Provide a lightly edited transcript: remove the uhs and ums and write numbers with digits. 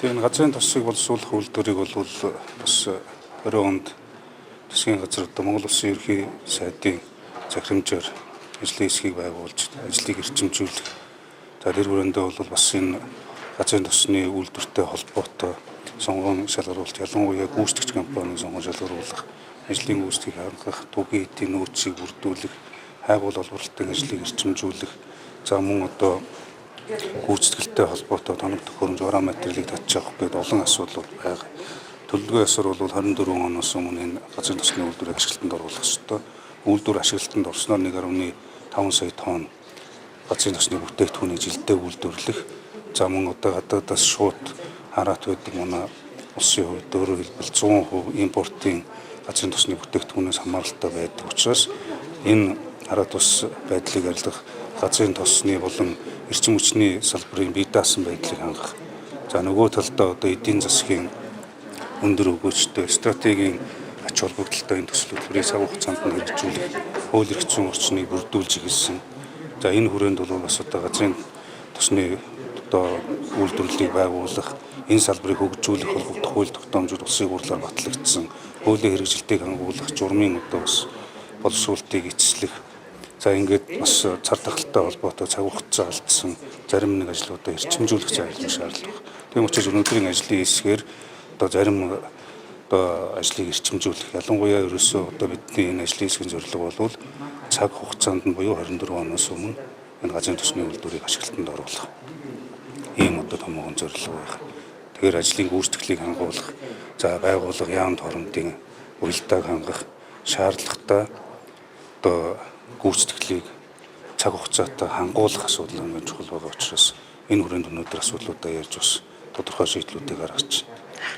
Тэгээ газрын тосыг боловсруулах үйлдвэрийг бол бас 20 онд засгийн газар Монгол Улсын ерөнхий сайдын захирамжаар ажлын хэсгийг байгуулж ажлыг эрчимжүүлэх. За тэр хүрээндээ бол бас энэ газрын тосны үйлдвэртэй холбоотой сонгон шалгаруулалт ялангуяа гүйцэтгэгч компаниг сонгон шалгаруулах, ажлын гүйцэтгийг хангах, түүхийн эдийн нөөцийг бүрдүүлэх, хайгуул олборлолтын ажлыг эрчимжүүлэх, за мөн одоо гүйцэтгэлтэй холбоотой тоног төхөөрөмж уран материалыг татчих авах гэдэг олон асуудлууд байгаа. Төлөвлөгөө ясар бол 24 оноос өмнө энэ газрын тосны үйлдвэрийг ашиглалтанд оруулах ёстой. Үйлдвэр ашиглалтанд орсноор 1.5 сая тонн газрын тосны бүтээгдэхүүнийг жилдээ үйлдвэрлэх. За мөн одоо гадаадаас шууд хараат байдаг манай улсын хувьд өөрөөр хэлбэл 100% импортын газрын тосны бүтээгдэхүүнээс хамааралтай байдаг учраас энэ хараат ус байдлыг арилгах, газрын тосны болон эрчим хүчний салбарын бие даасан байдлыг хангах. За нөгөө талдаа одоо эдийн засгийн өндөр өгөөжтэй стратегийн ач холбогдолтой энэ төсөл хөтөлбөрийг цаг хугацаанд нь хэрэгжүүлэх, хууль эрх зүйн орчныг бүрдүүлж эхэлсэн. За энэ хүрээнд бол бас одоо газрын тосны одоо үйлдвэрлэлийг байгуулах, энэ салбарыг хөгжүүлэх холбогдох хууль тогтоомжууд улсын хурлаар батлагдсан, хуулийн хэрэгжилтийг хангуулах, журмын одоо бас боловсруулалтыг эцэслэх. За ингээд бас цар тахалтай холбоотой цаг хугацаа алдсан зарим нэг ажлуудаа эрчимжүүлэх зайлшгүй шаардлага. Тийм учраас өнөөдрийн ажлын хэсгээр одоо зарим одоо ажлыг эрчимжүүлэх, ялангуяа ерөөсөө одоо бидний энэ ажлын хэсгийн зорилго бол цаг хугацаанд нь буюу 24 оноос өмнө энэ газрын тосны үйлдвэрийг ашиглалтанд оруулах. Ийм одоо томоохон зорилго байх. Тэгэхээр ажлын гүйцэтгэлийг хангуулах, за байгууллага яамд хоорондын уялдааг хангах, шаардлагатай одоо гүйцэтгэлийг цаг хугацаатай хангуулах асуудал хамгийн чухал байгаа учраас энэ хүрээнд өнөөдөр асуудлуудаа ярьж бас тодорхой шийдлүүдийг гаргаж байна.